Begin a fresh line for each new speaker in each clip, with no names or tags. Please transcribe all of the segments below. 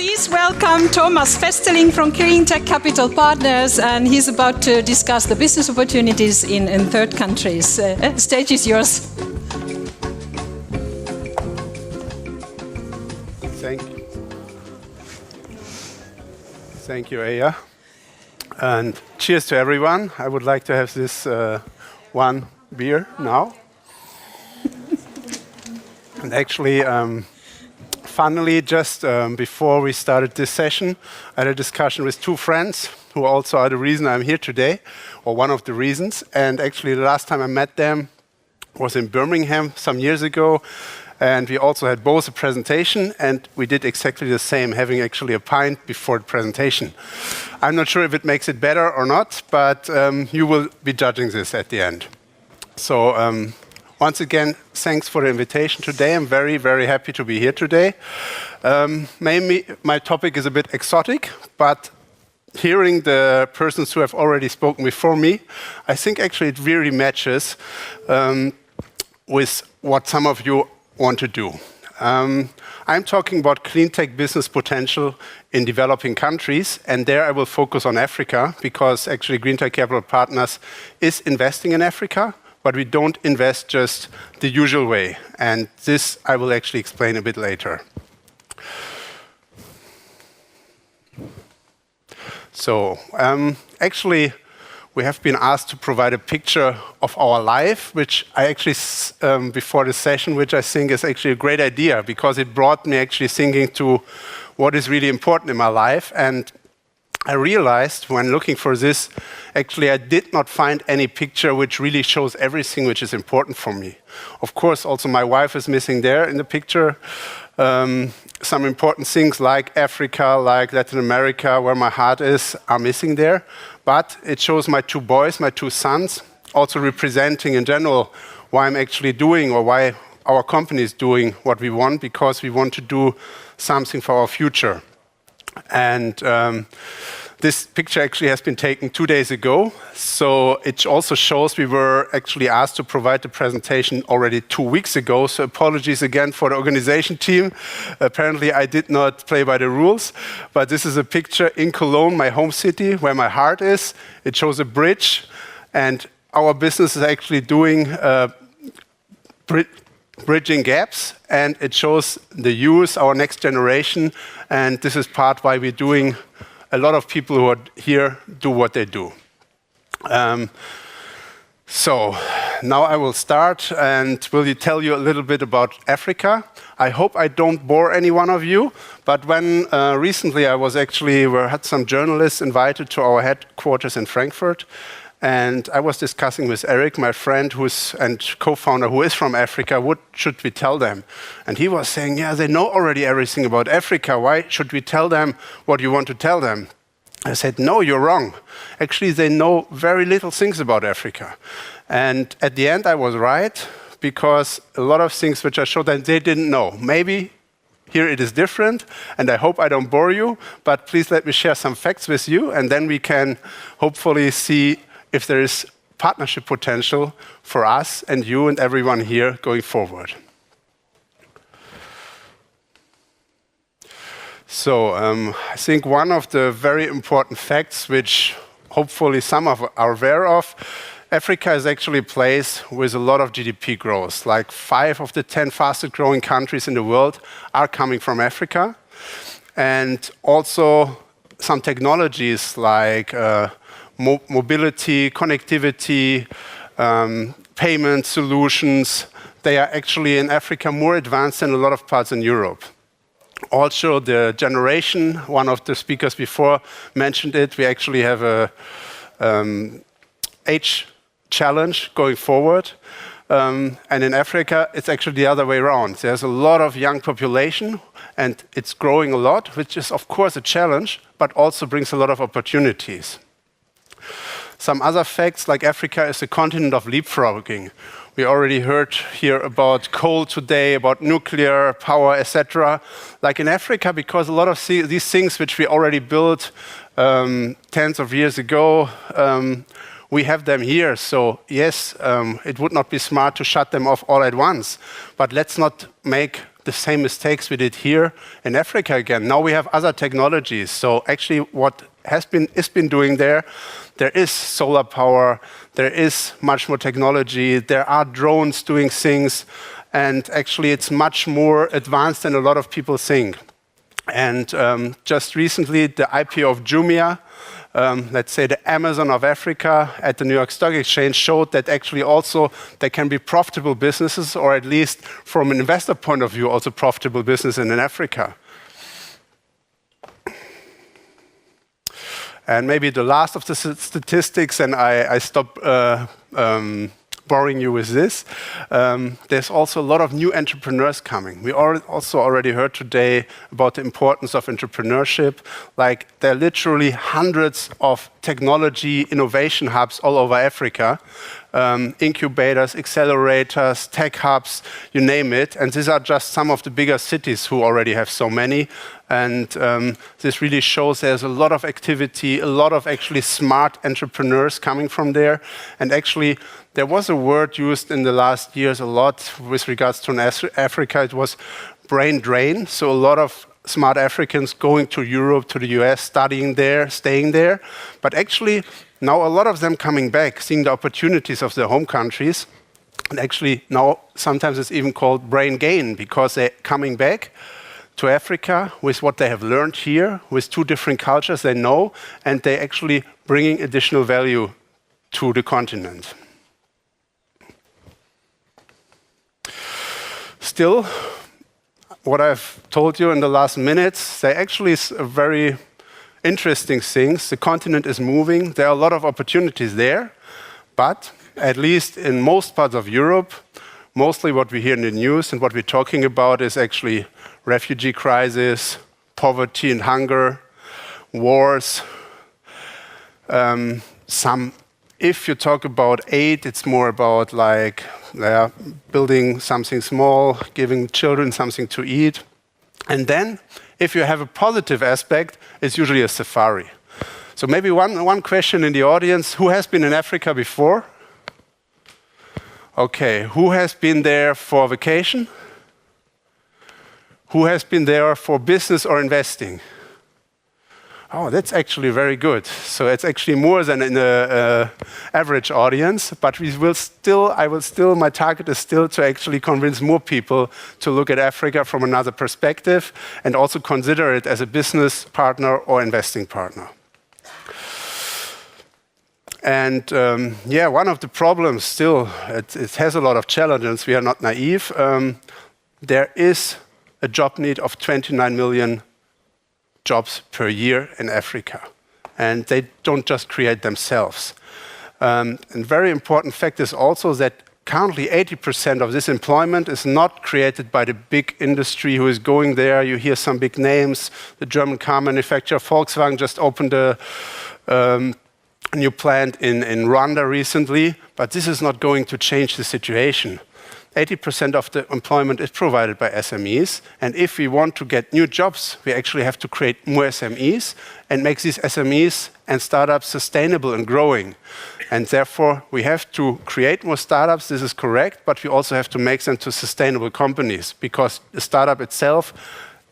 Please welcome Thomas Festerling from Clean Tech Capital Partners, and he's about to discuss the business opportunities in third countries. Stage is yours.
Thank you, Aya. And cheers to everyone. I would like to have this one beer now. And actually, funnily, just before we started this session, I had a discussion with two friends who also are the reason I'm here today, or one of the reasons. And actually, the last time I met them was in Birmingham some years ago. And we also had both a presentation, and we did exactly the same, having actually a pint before the presentation. I'm not sure if it makes it better or not, but you will be judging this at the end. So once again, thanks for the invitation today. I'm very, very happy to be here today. Maybe my topic is a bit exotic, but hearing the persons who have already spoken before me, I think actually it really matches with what some of you want to do. I'm talking about clean tech business potential in developing countries, and there I will focus on Africa, because actually Green Tech Capital Partners is investing in Africa, but we don't invest just the usual way, and this I will actually explain a bit later. So actually we have been asked to provide a picture of our life, which I actually, before the session, which I think is actually a great idea, because it brought me actually thinking to what is really important in my life. And I realized when looking for this, actually I did not find any picture which really shows everything which is important for me. Of course, also my wife is missing there in the picture. Some important things like Africa, like Latin America, where my heart is, are missing there. But it shows my two boys, my two sons, also representing in general why I'm actually doing, or why our company is doing what we want, because we want to do something for our future. And this picture actually has been taken 2 days ago. So it also shows we were actually asked to provide the presentation already 2 weeks ago. So apologies again for the organization team. Apparently I did not play by the rules. But this is a picture in Cologne, my home city, where my heart is. It shows a bridge. And our business is actually doing bridging gaps, and it shows the youth, our next generation, and this is part why we're doing a lot of people who are here do what they do. So now I will start and will tell you a little bit about Africa. I hope I don't bore any one of you, but when recently I was actually, we had some journalists invited to our headquarters in Frankfurt, and I was discussing with Eric, my friend and co-founder who is from Africa, what should we tell them? And he was saying, yeah, they know already everything about Africa. Why should we tell them what you want to tell them? I said, no, you're wrong. Actually, they know very little things about Africa. And at the end, I was right, because a lot of things which I showed them, they didn't know. Maybe here it is different, and I hope I don't bore you, but please let me share some facts with you, and then we can hopefully see if there is partnership potential for us and you and everyone here going forward. So I think one of the very important facts, which hopefully some of are aware of, Africa is actually a place with a lot of GDP growth. Like 5 of the 10 fastest growing countries in the world are coming from Africa. And also some technologies like mobility, connectivity, payment solutions, they are actually in Africa more advanced than a lot of parts in Europe. Also, the generation, one of the speakers before mentioned it, we actually have a age challenge going forward. And in Africa, it's actually the other way around. There's a lot of young population, and it's growing a lot, which is, of course, a challenge, but also brings a lot of opportunities. Some other facts, like Africa is a continent of leapfrogging. We already heard here about coal today, about nuclear power, etc. Like in Africa, because a lot of these things which we already built tens of years ago, we have them here. So yes, it would not be smart to shut them off all at once. But let's not make the same mistakes we did here in Africa again. Now we have other technologies. So actually what is been doing there is solar power, there is much more technology, there are drones doing things, and actually it's much more advanced than a lot of people think. And just recently, the IPO of Jumia, let's say the Amazon of Africa at the New York Stock Exchange, showed that actually also there can be profitable businesses, or at least from an investor point of view, also profitable business in Africa. And maybe the last of the statistics, and I stop boring you with this. There's also a lot of new entrepreneurs coming. We also already heard today about the importance of entrepreneurship. Like there are literally hundreds of technology innovation hubs all over Africa. Incubators, accelerators, tech hubs, you name it. And these are just some of the bigger cities who already have so many. And this really shows there's a lot of activity, a lot of actually smart entrepreneurs coming from there. And actually, there was a word used in the last years a lot with regards to Africa. It was brain drain. So a lot of smart Africans going to Europe, to the US, studying there, staying there. But actually, now a lot of them coming back, seeing the opportunities of their home countries. And actually, now sometimes it's even called brain gain, because they're coming back to Africa with what they have learned here, with two different cultures they know, and they're actually bringing additional value to the continent. Still, what I've told you in the last minutes, they actually is a very interesting things. The continent is moving. There are a lot of opportunities there, but at least in most parts of Europe, mostly what we hear in the news and what we're talking about is actually refugee crisis, poverty and hunger, wars. If you talk about aid, it's more about like building something small, giving children something to eat. And then, if you have a positive aspect, it's usually a safari. So maybe one question in the audience, who has been in Africa before? Okay, who has been there for vacation? Who has been there for business or investing? Oh, that's actually very good. So it's actually more than in the average audience, but my target is still to actually convince more people to look at Africa from another perspective and also consider it as a business partner or investing partner. And one of the problems still, it has a lot of challenges. We are not naive. There is a job need of 29 million jobs per year in Africa. And they don't just create themselves. And very important fact is also that currently 80% of this employment is not created by the big industry who is going there. You hear some big names. The German car manufacturer Volkswagen just opened a new plant in Rwanda recently, but this is not going to change the situation. 80% of the employment is provided by SMEs, and if we want to get new jobs, we actually have to create more SMEs and make these SMEs and startups sustainable and growing. And therefore, we have to create more startups, this is correct, but we also have to make them to sustainable companies, because the startup itself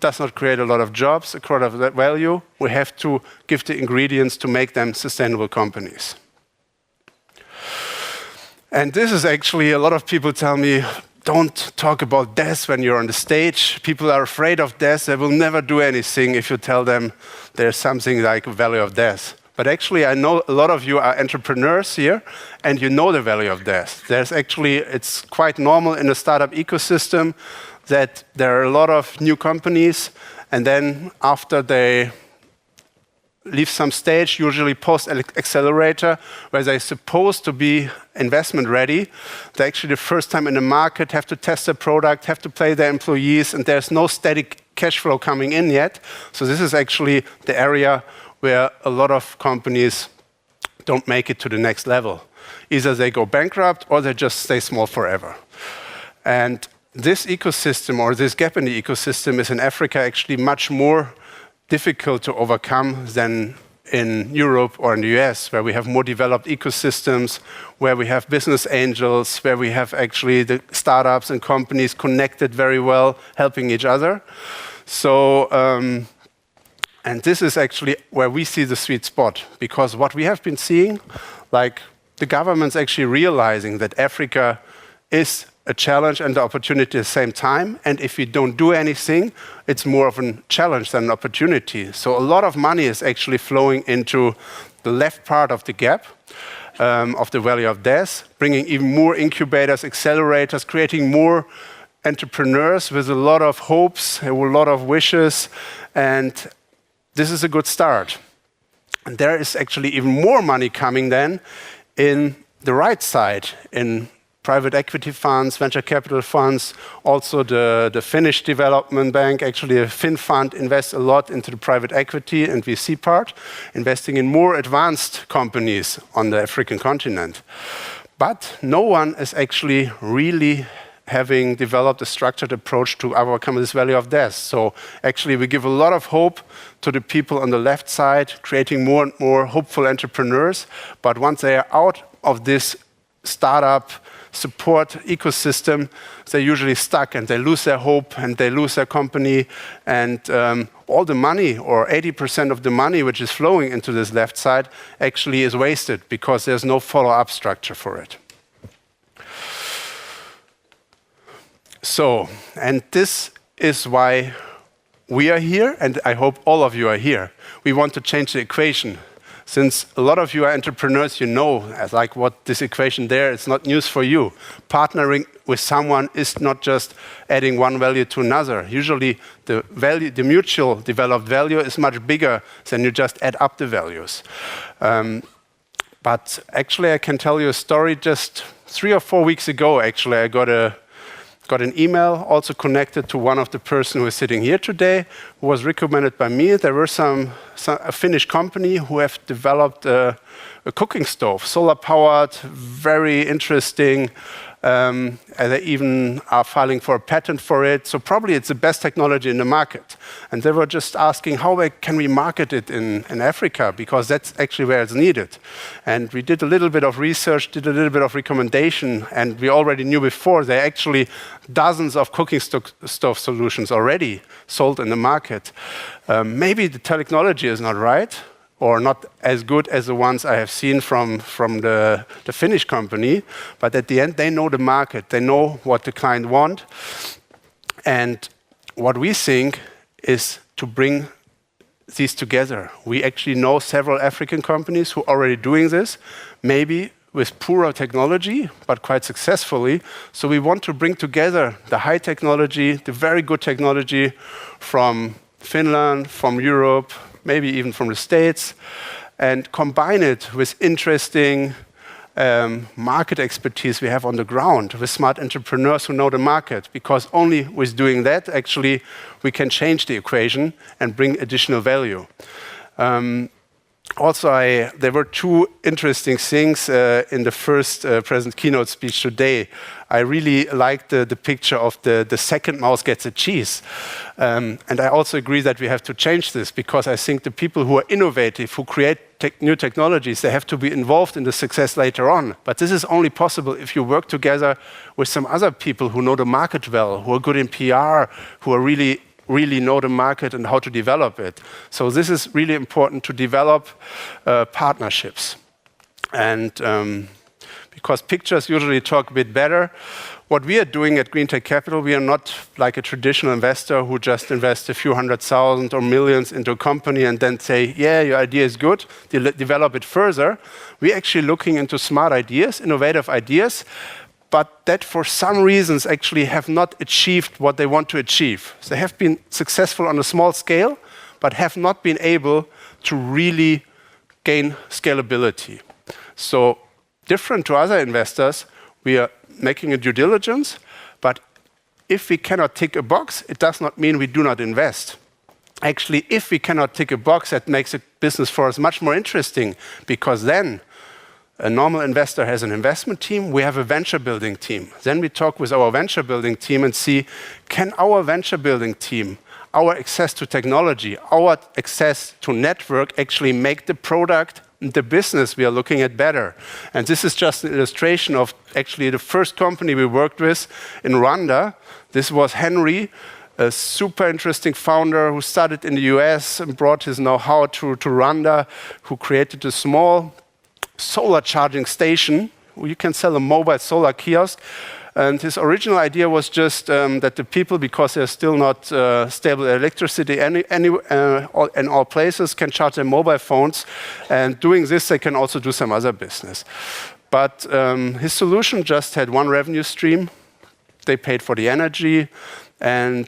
does not create a lot of jobs, a lot of that value. We have to give the ingredients to make them sustainable companies. And this is actually, a lot of people tell me, don't talk about death when you're on the stage. People are afraid of death. They will never do anything if you tell them there's something like a value of death. But actually, I know a lot of you are entrepreneurs here, and you know the value of death. It's quite normal in the startup ecosystem that there are a lot of new companies, and then after they leave some stage, usually post-accelerator, where they're supposed to be investment ready. They're actually the first time in the market, have to test their product, have to pay their employees, and there's no static cash flow coming in yet. So this is actually the area where a lot of companies don't make it to the next level. Either they go bankrupt or they just stay small forever. And this ecosystem, or this gap in the ecosystem, is in Africa actually much more difficult to overcome than in Europe or in the US, where we have more developed ecosystems, where we have business angels, where we have actually the startups and companies connected very well, helping each other. So, and this is actually where we see the sweet spot, because what we have been seeing, like the government's actually realizing that Africa is a challenge and an opportunity at the same time. And if we don't do anything, it's more of a challenge than an opportunity. So a lot of money is actually flowing into the left part of the gap of the Valley of Death, bringing even more incubators, accelerators, creating more entrepreneurs with a lot of hopes, a lot of wishes. And this is a good start. And there is actually even more money coming then in the right side, in private equity funds, venture capital funds. Also the Finnish development bank, actually a Fin fund, invests a lot into the private equity and VC part, investing in more advanced companies on the African continent. But no one is actually really having developed a structured approach to overcome this Valley of Death. So actually we give a lot of hope to the people on the left side, creating more and more hopeful entrepreneurs. But once they are out of this startup support ecosystem, they're usually stuck and they lose their hope and they lose their company. And all the money, or 80% of the money which is flowing into this left side, actually is wasted because there's no follow-up structure for it. So, and this is why we are here, and I hope all of you are here. We want to change the equation. Since a lot of you are entrepreneurs, you know, like what this equation there, it's not news for you. Partnering with someone is not just adding one value to another. Usually the value, the mutual developed value is much bigger than you just add up the values. But actually I can tell you a story. Just 3 or 4 weeks ago, actually, I got an email also connected to one of the person who is sitting here today, who was recommended by me. There were a Finnish company who have developed a cooking stove, solar powered, very interesting. And they even are filing for a patent for it. So probably it's the best technology in the market. And they were just asking how can we market it in Africa, because that's actually where it's needed. And we did a little bit of research, did a little bit of recommendation, and we already knew before there are actually dozens of cooking stove solutions already sold in the market. Maybe the technology is not right, or not as good as the ones I have seen from the Finnish company. But at the end, they know the market. They know what the client want. And what we think is to bring these together. We actually know several African companies who are already doing this, maybe with poorer technology, but quite successfully. So we want to bring together the high technology, the very good technology from Finland, from Europe, maybe even from the States, and combine it with interesting market expertise we have on the ground, with smart entrepreneurs who know the market, because only with doing that, actually, we can change the equation and bring additional value. Also, there were 2 interesting things in the first present keynote speech today. I really liked the picture of the second mouse gets a cheese. And I also agree that we have to change this, because I think the people who are innovative, who create new technologies, they have to be involved in the success later on. But this is only possible if you work together with some other people who know the market well, who are good in PR, who are really know the market and how to develop it. So this is really important, to develop partnerships. And because pictures usually talk a bit better, what we are doing at Green Tech Capital, we are not like a traditional investor who just invests a few $100,000 or millions into a company and then say, yeah, your idea is good, develop it further. We're actually looking into smart ideas, innovative ideas, but that for some reasons actually have not achieved what they want to achieve. They have been successful on a small scale, but have not been able to really gain scalability. So different to other investors, we are making a due diligence, but if we cannot tick a box, it does not mean we do not invest. Actually, if we cannot tick a box, that makes a business for us much more interesting, because then a normal investor has an investment team, we have a venture building team. Then we talk with our venture building team and see, can our venture building team our access to technology, our access to network actually make the product, the business we are looking at better. And this is just an illustration of actually the first company we worked with in Rwanda. This was Henry, a super interesting founder who started in the US and brought his know-how to Rwanda, who created a small solar charging station. You can sell a mobile solar kiosk. And his original idea was just that the people, because there's still not stable electricity in all places, can charge their mobile phones. And doing this, they can also do some other business. But his solution just had one revenue stream. They paid for the energy. And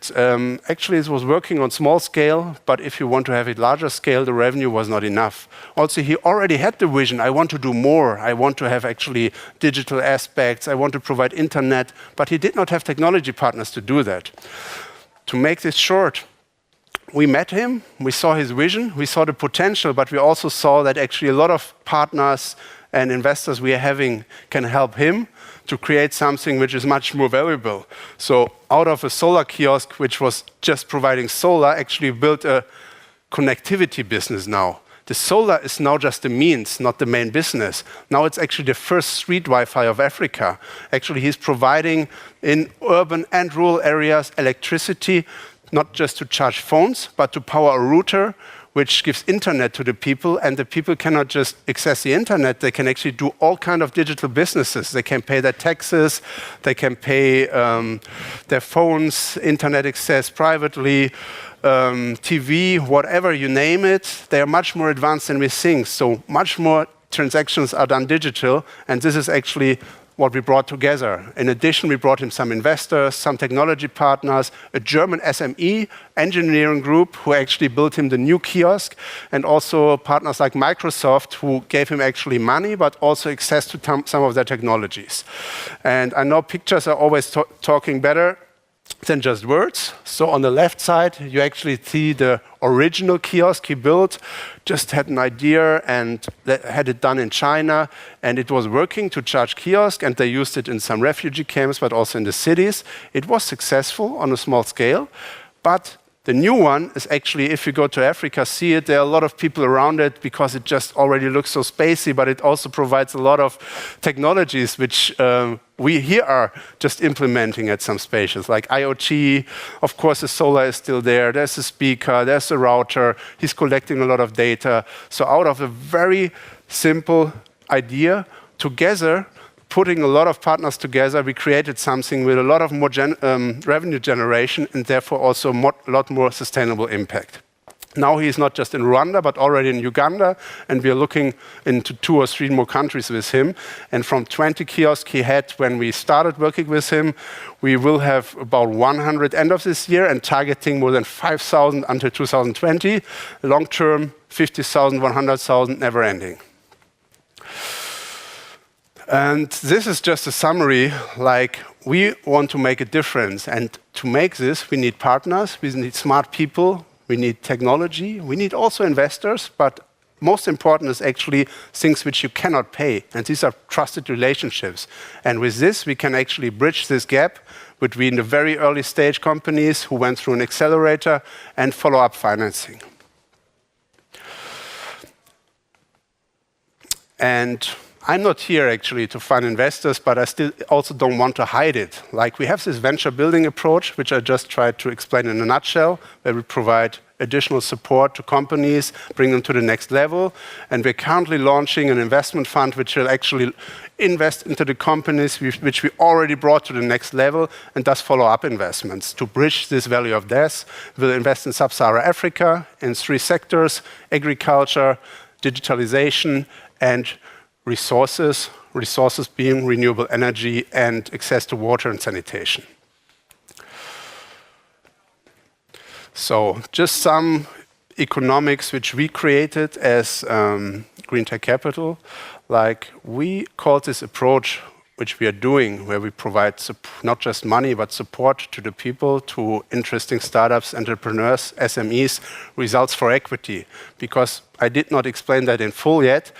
actually, it was working on small scale, but if you want to have it larger scale, the revenue was not enough. Also, he already had the vision, I want to do more. I want to have actually digital aspects. I want to provide internet, but he did not have technology partners to do that. To make this short, we met him, we saw his vision, we saw the potential, but we also saw that actually a lot of partners and investors we are having can help him to create something which is much more valuable. So out of a solar kiosk, which was just providing solar, actually built a connectivity business now. The solar is now just a means, not the main business. Now it's actually the first street Wi-Fi of Africa. Actually, he's providing in urban and rural areas electricity, not just to charge phones, but to power a router, which gives internet to the people, and the people cannot just access the internet, they can actually do all kinds of digital businesses. They can pay their taxes, they can pay their phones, internet access privately, TV, whatever you name it. They are much more advanced than we think, so much more transactions are done digital, and this is actually what we brought together. In addition, we brought him some investors, some technology partners, a German SME engineering group who actually built him the new kiosk, and also partners like Microsoft who gave him actually money, but also access to some of their technologies. And I know pictures are always talking better than just words. So on the left side, you actually see the original kiosk he built, just had an idea and had it done in China, and it was working to charge kiosk, and they used it in some refugee camps, but also in the cities. It was successful on a small scale, but the new one is actually, if you go to Africa, see it, there are a lot of people around it because it just already looks so spacey, but it also provides a lot of technologies which we here are just implementing at some spaces, like IoT. Of course, the solar is still there. There's a speaker, there's a router. He's collecting a lot of data. So out of a very simple idea, together, putting a lot of partners together, we created something with a lot of more revenue generation and therefore also a lot more sustainable impact. Now he's not just in Rwanda, but already in Uganda, and we are looking into 2 or 3 more countries with him. And from 20 kiosks he had when we started working with him, we will have about 100 end of this year and targeting more than 5,000 until 2020. Long term, 50,000, 100,000, never ending. And this is just a summary, like we want to make a difference. And to make this, we need partners, we need smart people, we need technology, we need also investors, but most important is actually things which you cannot pay. And these are trusted relationships. And with this, we can actually bridge this gap between the very early stage companies who went through an accelerator and follow-up financing. And I'm not here actually to find investors, but I still also don't want to hide it. Like we have this venture building approach, which I just tried to explain in a nutshell, where we provide additional support to companies, bring them to the next level. And we're currently launching an investment fund, which will actually invest into the companies which we already brought to the next level, and thus follow-up investments to bridge this valley of death. We'll invest in Sub-Saharan Africa in 3 sectors: agriculture, digitalization, and resources being renewable energy and access to water and sanitation. So just some economics which we created as Green Tech Capital. Like we call this approach which we are doing, where we provide not just money, but support to the people, to interesting startups, entrepreneurs, SMEs, results for equity. Because I did not explain that in full yet.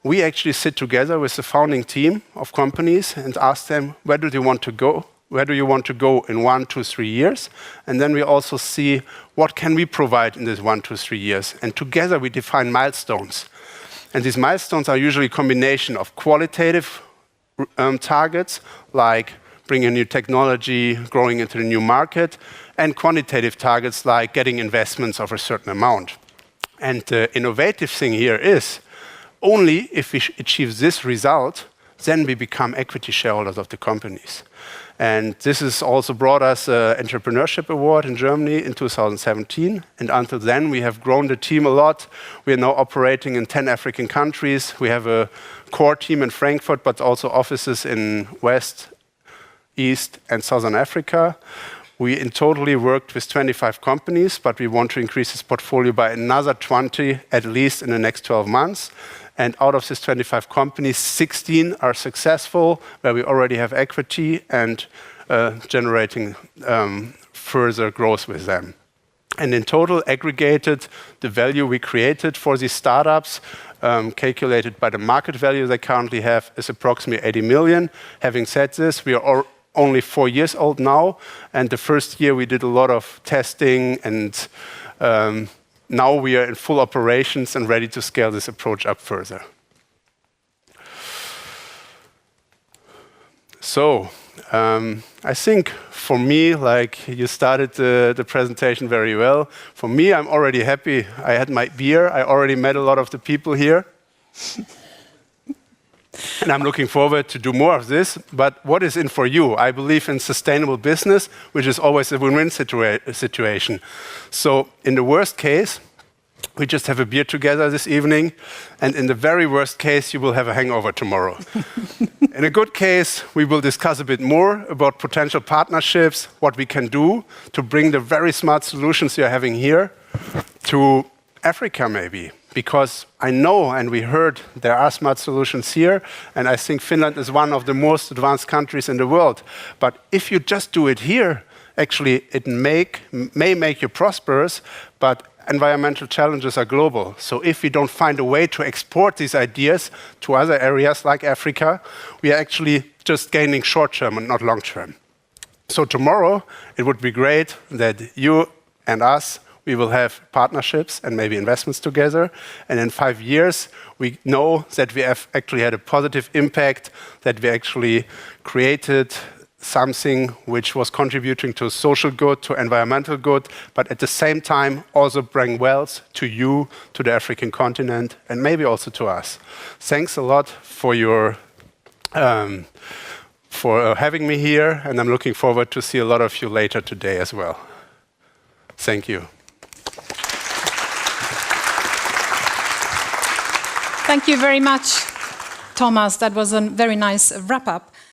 We actually sit together with the founding team of companies and ask them, where do they want to go? where do you want to go in 1, 2, 3 years? And then we also see what can we provide in this 1, 2, 3 years. And together we define milestones. And these milestones are usually a combination of qualitative targets, like bringing new technology, growing into the new market, and quantitative targets like getting investments of a certain amount. And the innovative thing here is only if we achieve this result, then we become equity shareholders of the companies. And this has also brought us an entrepreneurship award in Germany in 2017. And until then, we have grown the team a lot. We are now operating in 10 African countries. We have a core team in Frankfurt, but also offices in West, East, and Southern Africa. We in totally worked with 25 companies, but we want to increase this portfolio by another 20 at least in the next 12 months. And out of these 25 companies, 16 are successful, where we already have equity and generating further growth with them. And in total, aggregated, the value we created for these startups, calculated by the market value they currently have, is approximately 80 million. Having said this, we are only 4 years old now, and the first year we did a lot of testing, and now we are in full operations and ready to scale this approach up further. So I think for me, like you started the presentation very well. For me, I'm already happy. I had my beer. I already met a lot of the people here. And I'm looking forward to do more of this. But what is in for you? I believe in sustainable business, which is always a win-win situation. So in the worst case, we just have a beer together this evening. And in the very worst case, you will have a hangover tomorrow. In a good case, we will discuss a bit more about potential partnerships, what we can do to bring the very smart solutions you're having here to Africa maybe. Because I know, and we heard, there are smart solutions here, and I think Finland is one of the most advanced countries in the world. But if you just do it here, actually it may make you prosperous, but environmental challenges are global. So if we don't find a way to export these ideas to other areas like Africa, we are actually just gaining short-term and not long-term. So tomorrow, it would be great that you and us, we will have partnerships and maybe investments together. And in 5 years, we know that we have actually had a positive impact, that we actually created something which was contributing to social good, to environmental good, but at the same time also bring wealth to you, to the African continent, and maybe also to us. Thanks a lot for your for having me here, and I'm looking forward to see a lot of you later today as well. Thank you.
Thank you very much, Thomas. That was a very nice wrap-up.